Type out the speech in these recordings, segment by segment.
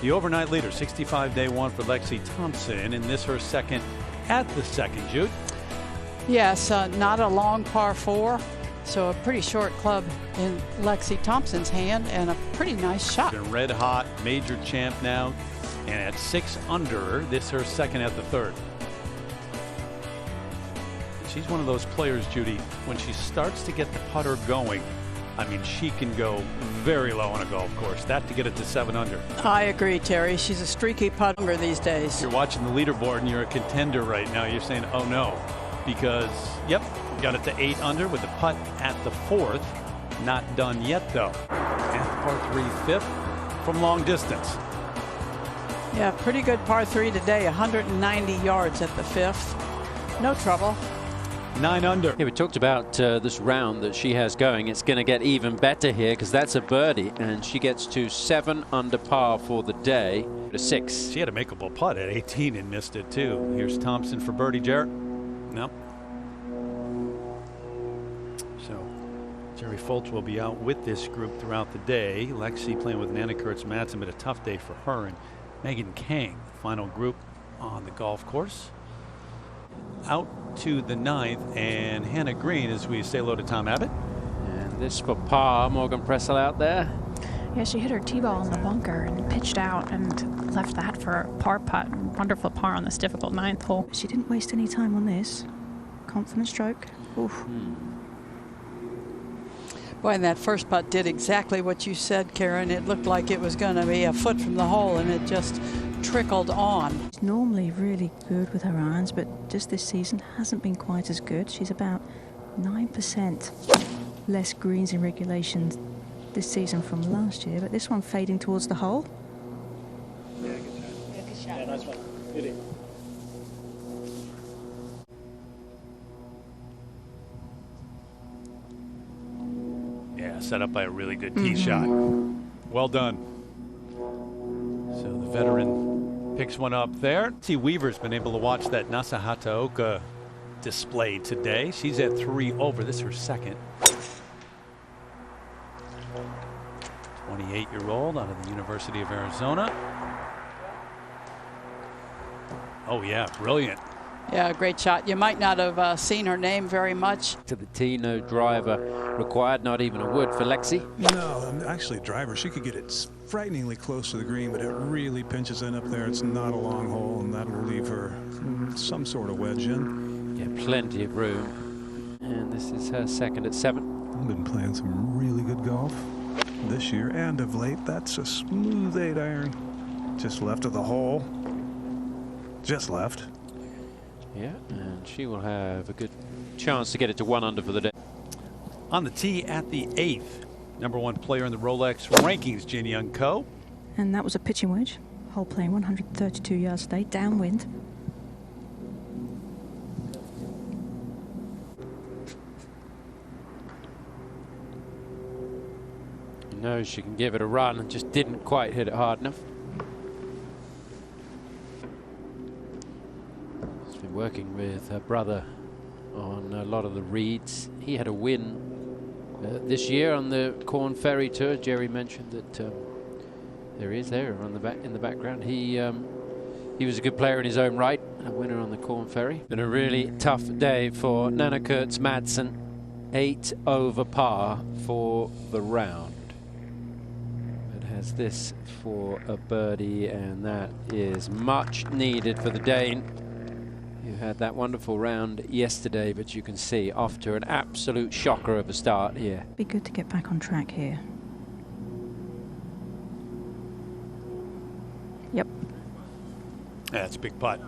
The overnight leader, 65-day one for Lexi Thompson, and this her second at the second, Jude. Yes, not a long par 4, so a pretty short club in Lexi Thompson's hand and a pretty nice shot. Been red hot, major champ now, and at 6 under, this her second at the third. She's one of those players, Judy, when she starts to get the putter going, I mean, she can go very low on a golf course. That to get it to 7 under. I agree, Terry. She's a streaky putter these days. You're watching the leaderboard and you're a contender right now. You're saying, oh no, because, yep, got it to 8 under with the putt at the 4th. Not done yet, though. And par 3 5th from long distance. Yeah, pretty good par 3 today, 190 yards at the 5th. No trouble. 9 under. Yeah, we talked about this round that she has going. It's going to get even better here because that's a birdie, and she gets to 7 under par for the day to 6. She had a makeable putt at 18 and missed it too. Here's Thompson for birdie, Jarrett. Nope. So Jerry Foltz will be out with this group throughout the day. Lexi playing with Nana Kurtz-Madsen, but a tough day for her. And Megan Kang, the final group on the golf course. Out to the 9th, and Hannah Green as we say hello to Tom Abbott. And this for par. Morgan Pressel out there. Yeah, she hit her tee ball in the bunker and pitched out and left that for a par putt. Wonderful par on this difficult 9th hole. She didn't waste any time on this. Confident stroke. Oof. Boy, and that first putt did exactly what you said, Karen. It looked like it was going to be a foot from the hole, and it just trickled on. She's normally really good with her irons, but just this season hasn't been quite as good. She's about 9% less greens in regulation this season from last year, but this one fading towards the hole. Yeah, good shot. Yeah, good shot. Yeah, nice one. Beauty. Yeah, set up by a really good tee shot. Well done. So the veteran picks one up there. See, Weaver's been able to watch that Nasa Hataoka display today. She's at 3 over. This is her second. 28-year-old out of the University of Arizona. Oh yeah, brilliant. Yeah, great shot. You might not have seen her name very much. To the tee, no driver required, not even a wood for Lexi. No, actually driver. She could get it frighteningly close to the green, but it really pinches in up there. It's not a long hole, and that will leave her some sort of wedge in. Yeah, plenty of room. And this is her second at 7. I've been playing some really good golf this year and of late. That's a smooth 8-iron. Just left of the hole. Just left. Yeah, and she will have a good chance to get it to 1 under for the day. On the tee at the 8th, #1 player in the Rolex rankings, Jin Young Ko. And that was a pitching wedge. Hole playing 132 yards today, downwind. She knows she can give it a run and just didn't quite hit it hard enough. She's been working with her brother on a lot of the reads. He had a win this year on the Corn Ferry Tour. Jerry mentioned that there he is there on the back in the background. He was a good player in his own right, a winner on the Corn Ferry. Been a really tough day for Nana Kurtz-Madsen. 8 over par for the round. It has this for a birdie, and that is much needed for the Dane. You had that wonderful round yesterday, but you can see off to an absolute shocker of a start here. Be good to get back on track here. Yep. Yeah, it's a big putt.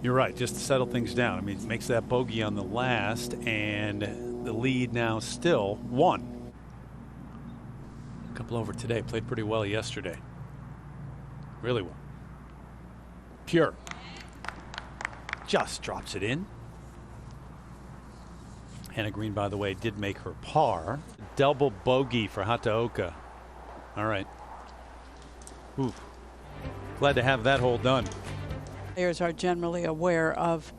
You're right, just to settle things down. I mean, it makes that bogey on the last, and the lead now still 1. A couple over today. Played pretty well yesterday. Really well. Pure. Just drops it in. Hannah Green, by the way, did make her par. Double bogey for Hataoka. All right. Ooh. Glad to have that hole done. Players are generally aware of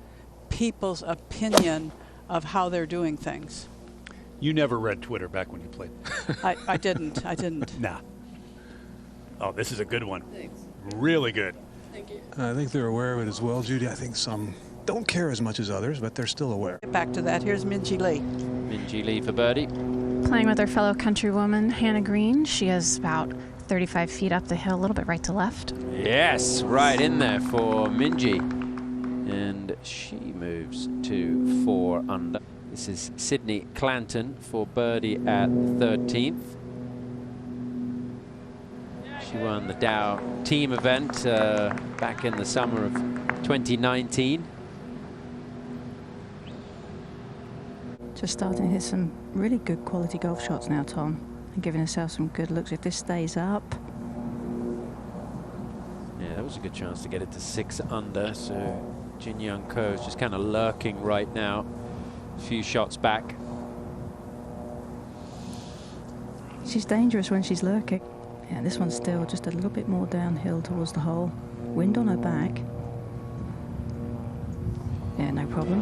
people's opinion of how they're doing things. You never read Twitter back when you played. I didn't. Nah. Oh, this is a good one. Really good. I think they're aware of it as well, Judy. I think some don't care as much as others, but they're still aware. Get back to that. Here's Minjee Lee. Minjee Lee for birdie. Playing with her fellow countrywoman, Hannah Green. She is about 35 feet up the hill, a little bit right to left. Yes, right in there for Minjee. And she moves to 4 under. This is Sydney Clanton for birdie at 13th. She won the Dow team event back in the summer of 2019. Just starting to hit some really good quality golf shots now, Tom, and giving herself some good looks. If this stays up. Yeah, that was a good chance to get it to 6 under. So Jin Young Ko is just kind of lurking right now. A few shots back. She's dangerous when she's lurking. Yeah, this one's still just a little bit more downhill towards the hole. Wind on her back. Yeah, no problem.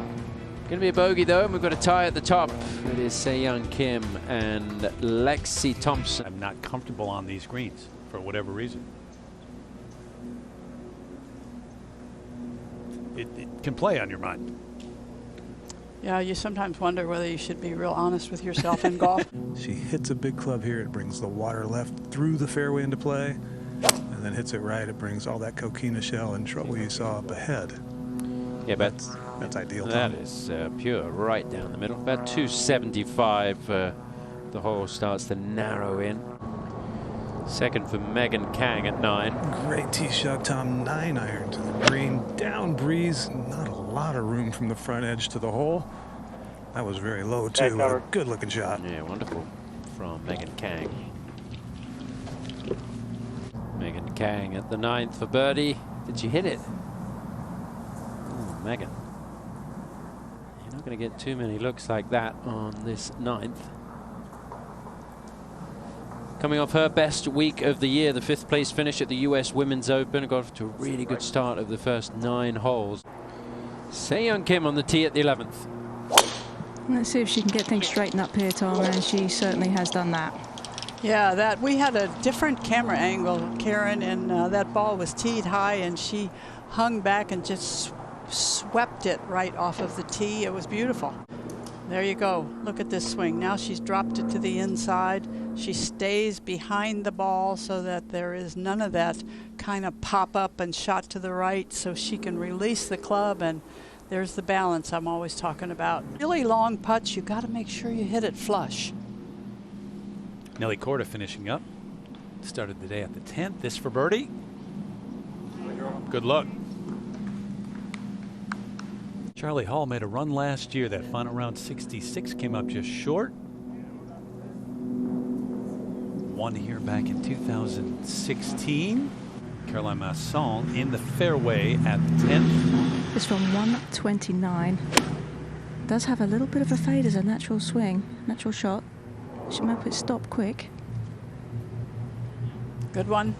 Going to be a bogey though, and we've got a tie at the top. It is Se-Young Kim and Lexi Thompson. I'm not comfortable on these greens for whatever reason. It can play on your mind. Yeah, you sometimes wonder whether you should be real honest with yourself in golf. She hits a big club here. It brings the water left through the fairway into play, and then hits it right. It brings all that coquina shell and trouble you saw up ahead. Yeah, but That's ideal, that Tom. is pure right down the middle. About 275. The hole starts to narrow in. Second for Megan Kang at 9. Great tee shot, Tom. 9 iron to the green. Down breeze. Not a lot of room from the front edge to the hole. That was very low, too. But a good looking shot. Yeah, wonderful from Megan Kang. Megan Kang at the 9th for birdie. Did she hit it? Oh, Megan. You're not going to get too many looks like that on this 9th. Coming off her best week of the year, the 5th place finish at the US Women's Open. Got off to a really good start of the first 9 holes. Se-Young Kim on the tee at the 11th. Let's see if she can get things straightened up here, Tom, and she certainly has done that. Yeah, that we had a different camera angle, Karen, and that ball was teed high, and she hung back and just swept it right off of the tee. It was beautiful. There you go. Look at this swing. Now she's dropped it to the inside. She stays behind the ball so that there is none of that kind of pop up and shot to the right, so she can release the club, and there's the balance I'm always talking about. Really long putts, you got to make sure you hit it flush. Nelly Korda finishing up. Started the day at the 10th. This for birdie. Good luck. Charlie Hall made a run last year. That final round 66 came up just short. Won here back in 2016. Caroline Masson in the fairway at the 10th. It's from 129. Does have a little bit of a fade as a natural swing, natural shot. She might put stop quick. Good one.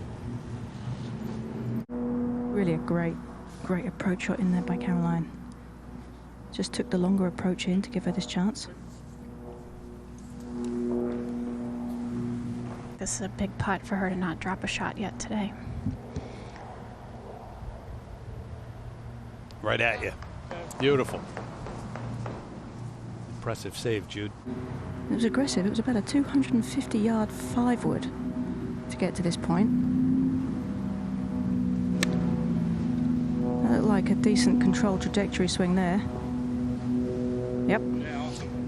Really a great approach shot in there by Caroline. Just took the longer approach in to give her this chance. This is a big putt for her to not drop a shot yet today. Right at you. Beautiful. Impressive save, Jude. It was aggressive. It was about a 250-yard 5-wood to get to this point. That looked like a decent controlled trajectory swing there. Yep.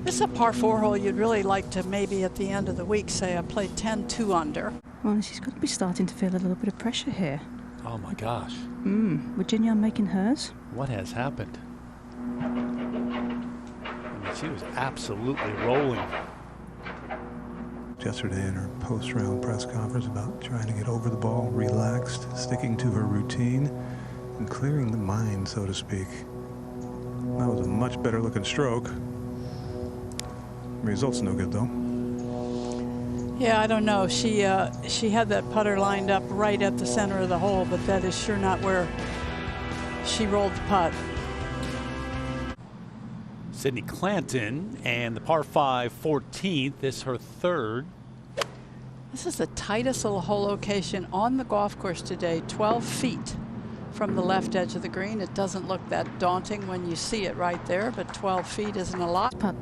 This is a par 4 hole you'd really like to maybe at the end of the week say I played 10 2 under. Well, she's got to be starting to feel a little bit of pressure here. Oh my gosh. Virginia making hers. What has happened? I mean, she was absolutely rolling. Yesterday in her post-round press conference about trying to get over the ball, relaxed, sticking to her routine, and clearing the mind, so to speak. That was a much better looking stroke. Results no good though. Yeah, I don't know. She had that putter lined up right at the center of the hole, but that is sure not where she rolled the putt. Sydney Clanton and the par 5 14th. This her third. This is the tightest little hole location on the golf course today, 12 feet from the left edge of the green. It doesn't look that daunting when you see it right there, but 12 feet isn't a lot. But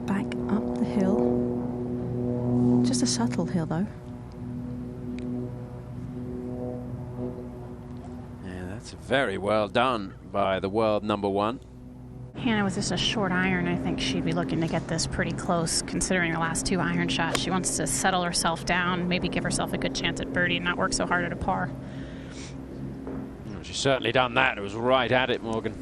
back up the hill. Just a subtle hill, though. Yeah, that's very well done by the world number one. Hannah, with just a short iron, I think she'd be looking to get this pretty close, considering the last 2 iron shots. She wants to settle herself down, maybe give herself a good chance at birdie and not work so hard at a par. Well, she's certainly done that. It was right at it, Morgan.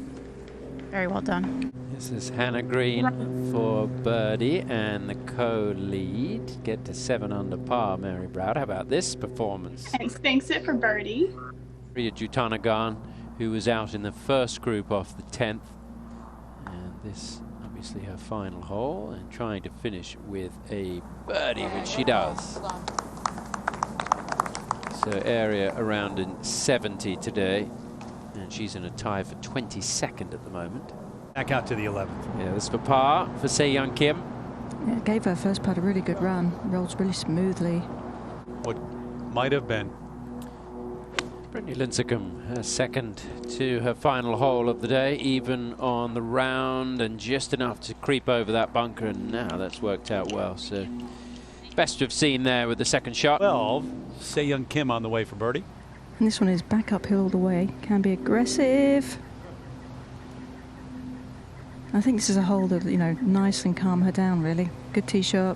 Very well done. This is Hannah Green for birdie and the co-lead. Get to 7 under par, Mary Browd. How about this performance? And thanks it for birdie. Ria Jutanagan, who was out in the first group off the 10th. And this, obviously, her final hole, and trying to finish with a birdie, which she does. So area around in 70 today, and she's in a tie for 22nd at the moment. Back out to the 11th. Yeah, this for par for Se-Young Kim. Yeah, it gave her first putt a really good run. Rolls really smoothly. What might have been. Brittany Lincecum, her second to her final hole of the day, even on the round, and just enough to creep over that bunker, and now that's worked out well. So best to have seen there with the second shot. 12, Se-Young Kim on the way for birdie. And this one is back uphill all the way. Can be aggressive. I think this is a hole that, you know, nice and calm her down, really. Good tee shot.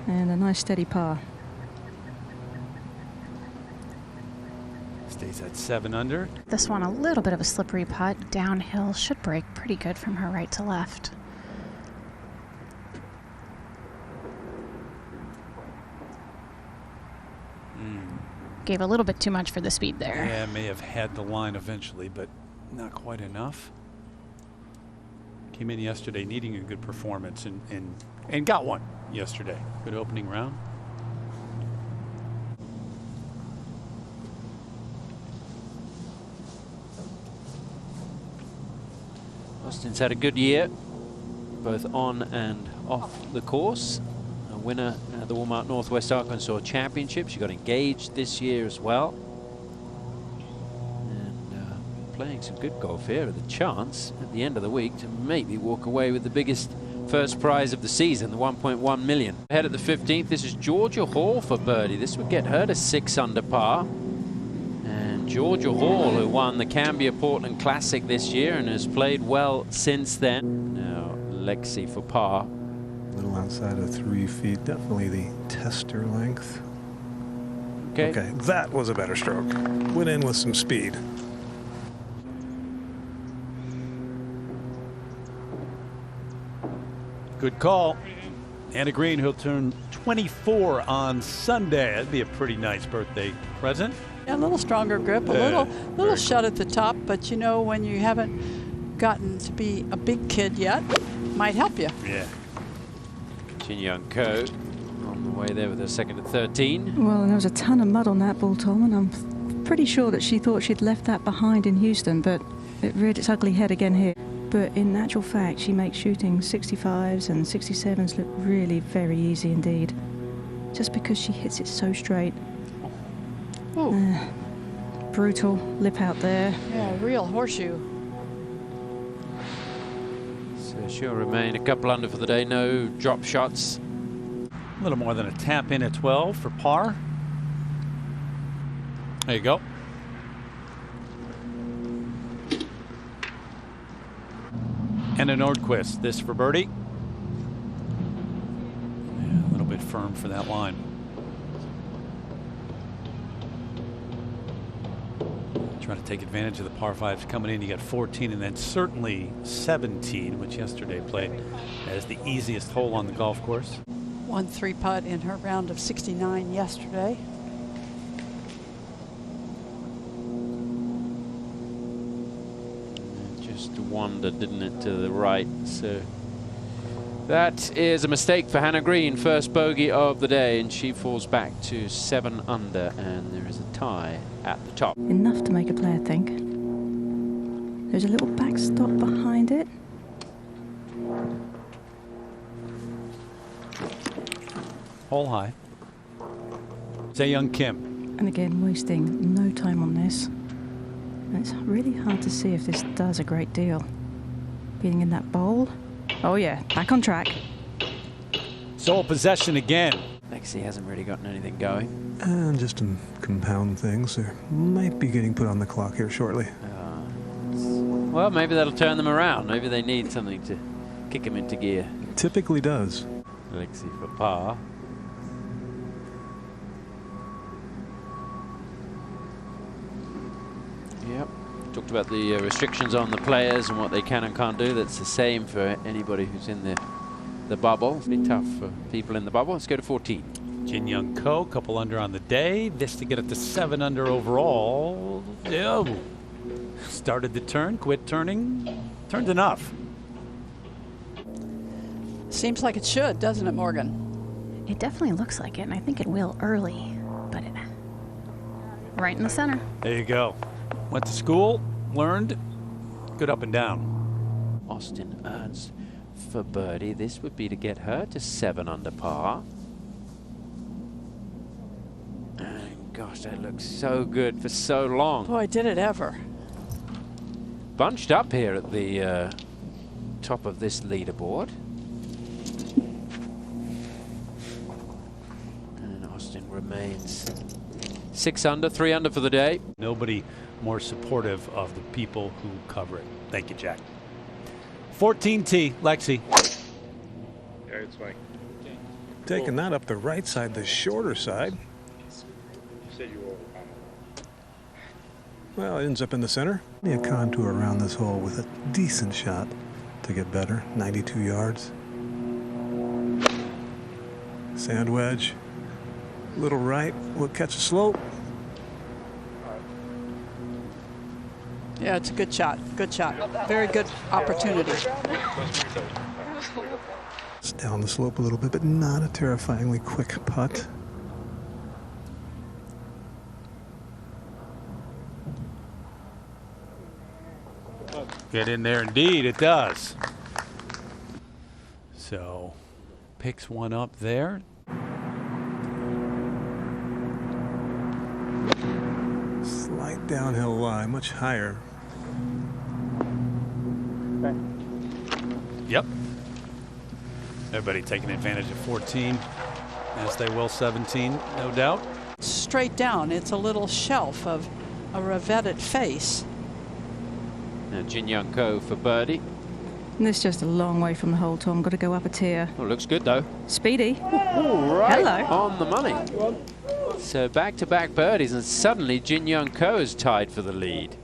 And a nice steady par. Stays at 7 under. This one, a little bit of a slippery putt. Downhill, should break pretty good from her right to left. Gave a little bit too much for the speed there. Yeah, may have had the line eventually, but not quite enough. Came in yesterday needing a good performance and got one yesterday. Good opening round. Austin's had a good year, both on and off the course. A winner at the Walmart Northwest Arkansas Championship. She got engaged this year as well. And playing some good golf here with a chance at the end of the week to maybe walk away with the biggest first prize of the season, the 1.1 million. Ahead at the 15th, this is Georgia Hall for birdie. This would get her to 6 under par. And Georgia Hall, who won the Cambia Portland Classic this year and has played well since then. Now Lexi for par. A little outside of 3 feet, definitely the tester length. Okay. Okay, that was a better stroke. Went in with some speed. Good call. Hannah Green, who'll turn 24 on Sunday. That'd be a pretty nice birthday present. Yeah, a little stronger grip, a little shut at the top, but you know, when you haven't gotten to be a big kid yet, might help you. Yeah. Jin Young Ko on the way there with her second at 13. Well, and there was a ton of mud on that ball, Tom, and I'm pretty sure that she thought she'd left that behind in Houston, but it reared its ugly head again here. But in actual fact, she makes shooting 65s and 67s look really very easy indeed. Just because she hits it so straight. Brutal lip out there. Yeah, real horseshoe. So she'll remain a couple under for the day. No drop shots. A little more than a tap in at 12 for par. There you go. Anna Nordquist, this for birdie. Yeah, a little bit firm for that line. Trying to take advantage of the par 5s coming in. You got 14 and then certainly 17, which yesterday played as the easiest hole on the golf course. 1-3 putt in her round of 69 yesterday. Just wandered, didn't it, to the right. So that is a mistake for Hannah Green. First bogey of the day, and she falls back to 7 under, and there is a tie at the top. Enough to make a player think. There's a little backstop behind it. hole high. Young Kim. And again, wasting no time on this. And it's really hard to see if this does a great deal. Being in that bowl. Oh yeah, back on track. Sole possession again. Lexi hasn't really gotten anything going. And just to compound things, there might be getting put on the clock here shortly. Well, maybe that'll turn them around. Maybe they need something to kick them into gear. Typically does. Lexi for par. Yep. Talked about the restrictions on the players and what they can and can't do. That's the same for anybody who's in the bubble. It's been tough for people in the bubble. Let's go to 14. Jin Young Ko, couple under on the day. This to get it to 7 under overall. Oh. Started the turn, quit turning. Turned enough. Seems like it should, doesn't it, Morgan? It definitely looks like it, and I think it will early, but right in the center. There you go. Went to school, learned, good up and down. Austin earns for birdie. This would be to get her to 7 under par. And gosh, that looks so good for so long. Boy, did it ever. Bunched up here at the top of this leaderboard. And Austin remains 6 under, 3 under for the day. Nobody more supportive of the people who cover it. Thank you, Jack. 14T, Lexi. Yeah, it's fine. Taking that up the right side, the shorter side. You said you were. Well, it ends up in the center. A contour around this hole with a decent shot to get better. 92 yards. Sand wedge. Little right. Will catch a slope. Yeah, it's a good shot. Good shot. Very good opportunity. It's down the slope a little bit, but not a terrifyingly quick putt. Get in there, indeed, it does. So, picks one up there. Slight downhill lie, much higher. Yep. Everybody taking advantage of 14, as they will 17, no doubt. Straight down, it's a little shelf of a revetted face. Now Jin Young Ko for birdie. And this is just a long way from the hole, Tom. Got to go up a tier. Oh, looks good though. Speedy. All right. Hello. On the money. So back-to-back birdies, and suddenly Jin Young Ko is tied for the lead.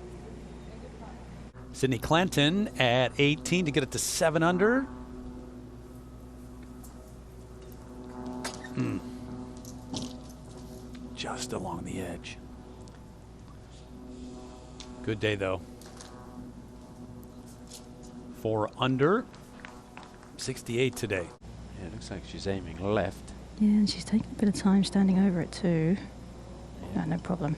Sydney Clanton at 18 to get it to 7 under. Just along the edge. Good day, though. 4 under. 68 today. Yeah, it looks like she's aiming left. Yeah, and she's taking a bit of time standing over it too. Yeah, no problem.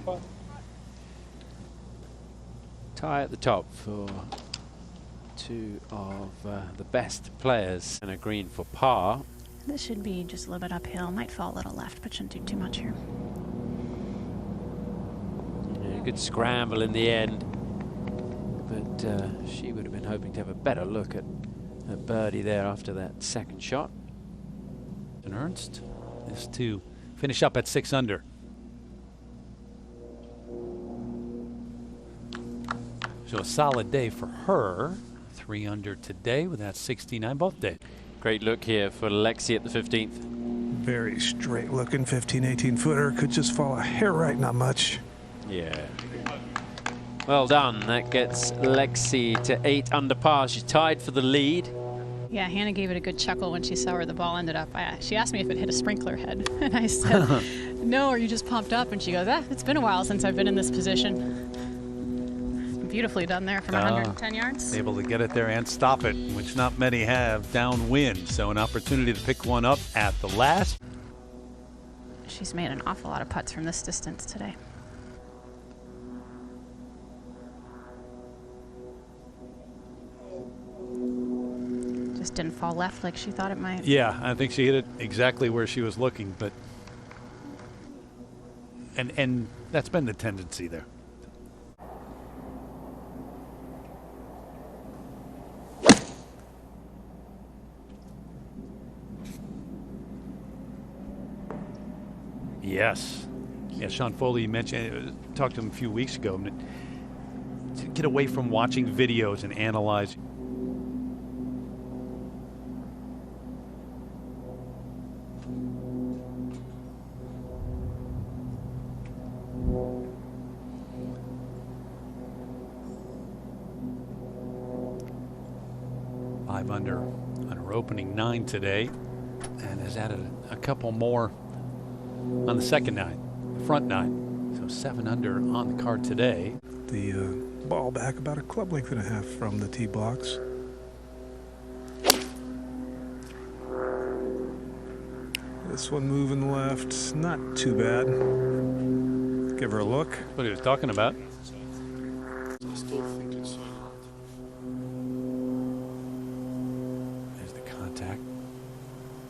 Tie at the top for 2 of the best players, and a green for par. This should be just a little bit uphill. Might fall a little left, but shouldn't do too much here. Yeah, good scramble in the end, but she would have been hoping to have a better look at birdie there after that second shot. And Ernst is to finish up at 6 under. So a solid day for her. 3 under today with that 69 both days. Great look here for Lexi at the 15th. Very straight looking 15, 18 footer. Could just fall a hair right, not much. Yeah. Well done. That gets Lexi to 8 under par. She's tied for the lead. Yeah, Hannah gave it a good chuckle when she saw where the ball ended up. She asked me if it hit a sprinkler head, and I said, no, are you just pumped up? And she goes, it's been a while since I've been in this position. Beautifully done there from 110 yards. Able to get it there and stop it, which not many have downwind. So an opportunity to pick one up at the last. She's made an awful lot of putts from this distance today. didn't fall left like she thought it might. Yeah, I think she hit it exactly where she was looking, but and that's been the tendency there. Yes. Yeah, Sean Foley, you mentioned, talked to him a few weeks ago, to get away from watching videos and analyzing. Five under on her opening 9 today, and has added a couple more on the second 9, front 9. So 7 under on the card today. The ball back about a club length and a half from the tee box. This one moving left, not too bad. Give her a look. What he was talking about. I still think it's silent. There's the contact.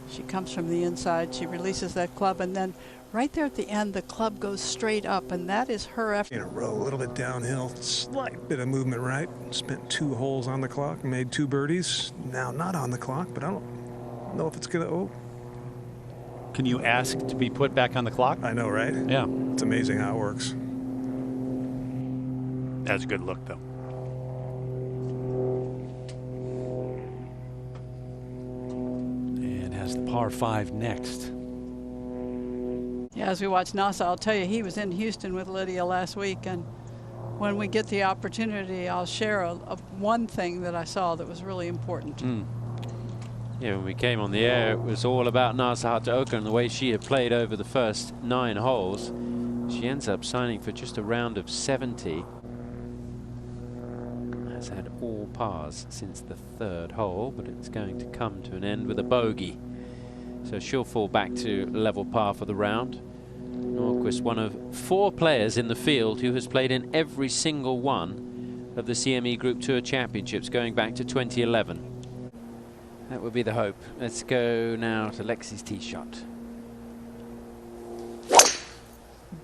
She comes from the inside, she releases that club, and then right there at the end, the club goes straight up, and that is her effort. In a row, a little bit downhill, slight bit of movement right. Spent 2 holes on the clock, made 2 birdies. Now not on the clock, but I don't know if it's gonna, oh. Can you ask to be put back on the clock? I know, right? Yeah. It's amazing how it works. That's a good look, though. And has the par 5 next. Yeah, as we watch NASA, I'll tell you, he was in Houston with Lydia last week, and when we get the opportunity, I'll share one thing that I saw that was really important. Yeah, when we came on the air, it was all about Nasa Hataoka and the way she had played over the first 9 holes. She ends up signing for just a round of 70. Has had all pars since the 3rd hole, but it's going to come to an end with a bogey. So she'll fall back to level par for the round. Norquist, one of 4 players in the field who has played in every single one of the CME Group Tour Championships going back to 2011. That would be the hope. Let's go now to Lexi's tee shot.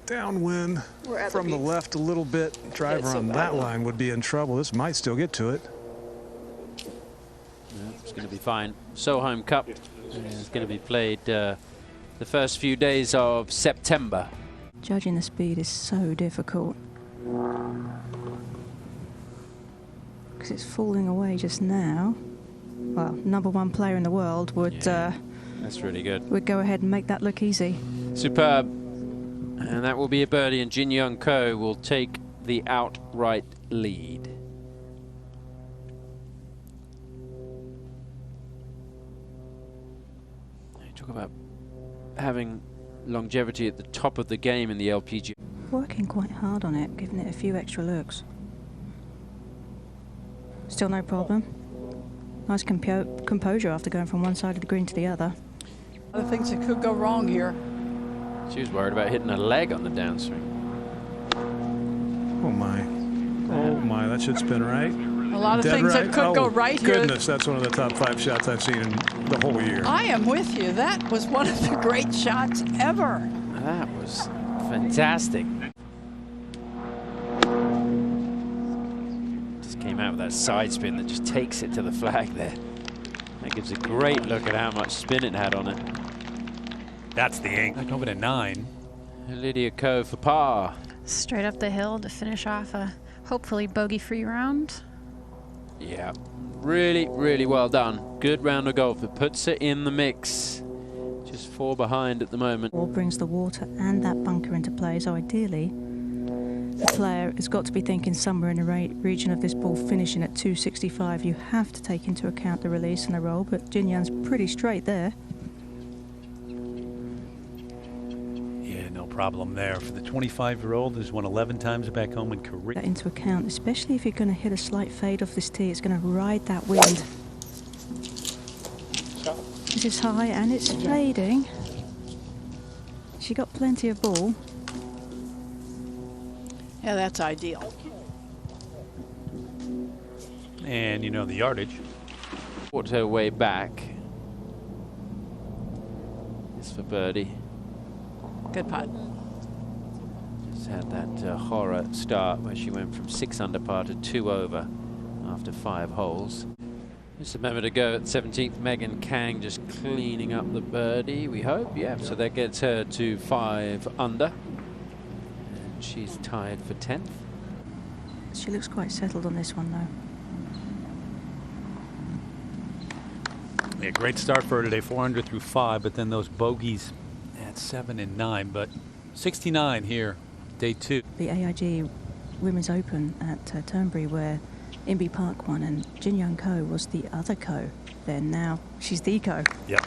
Downwind from the left a little bit. Driver on that line would be in trouble. This might still get to it. Yeah, it's going to be fine. Solheim Cup is going to be played the first few days of September. Judging the speed is so difficult because it's falling away just now. Well, #1 player in the world would that's really good. would go ahead and make that look easy. Superb. And that will be a birdie, and Jin Young Ko will take the outright lead. You talk about having longevity at the top of the game in the LPGA. Working quite hard on it, giving it a few extra looks. Still no problem. Nice composure after going from one side of the green to the other. Other things that could go wrong here. She was worried about hitting a leg on the downswing. Oh my. Oh my, that should spin right. A lot of things that could go right here. Goodness, that's one of the top 5 shots I've seen in the whole year. I am with you. That was one of the great shots ever. That was fantastic. Just came out with that side spin that just takes it to the flag there. That gives a great look at how much spin it had on it. That's the angle. Back over to 9. Lydia Ko for par. Straight up the hill to finish off a hopefully bogey-free round. Yeah, really, really well done. Good round of golf. It puts her in the mix. Just 4 behind at the moment. Or brings the water and that bunker into play, so ideally the player has got to be thinking somewhere in the region of this ball finishing at 265. You have to take into account the release and the roll, but Jin Young's pretty straight there. Yeah, no problem there. For the 25-year-old who's won 11 times back home in Korea. That into account, especially if you're going to hit a slight fade off this tee. It's going to ride that wind. This is high and it's fading. She got plenty of ball. Yeah, that's ideal. And you know the yardage. Fought her way back. It's for birdie. Good putt. Just had that horror start where she went from 6 under par to 2 over after 5 holes. Just a moment ago at 17th, Megan Kang just cleaning up the birdie, we hope. Yeah, so that gets her to 5 under. And she's tied for 10th. She looks quite settled on this one, though. Yeah, great start for her today, 400 through 5, but then those bogeys at 7 and 9. But 69 here, day 2. The AIG Women's Open at Turnberry, where Inbee Park won, and Jin Young Ko was the other Ko. Then now she's the Ko. Yep.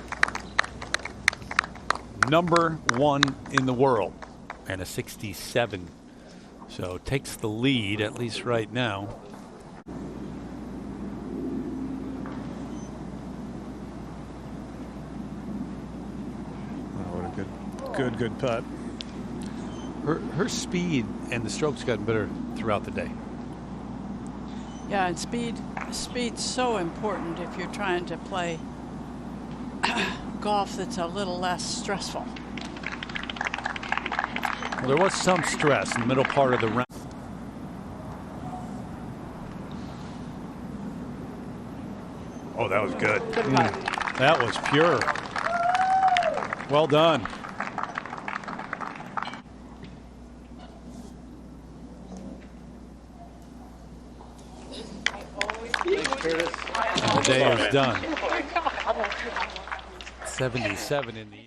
Number 1 in the world and a 67. So takes the lead, at least right now. Oh, what a good putt. Her speed and the strokes got better throughout the day. Yeah, and speed's so important if you're trying to play golf that's a little less stressful. Well, there was some stress in the middle part of the round. Oh, that was good. That was pure. Well done. And the day is done. 77 in the end.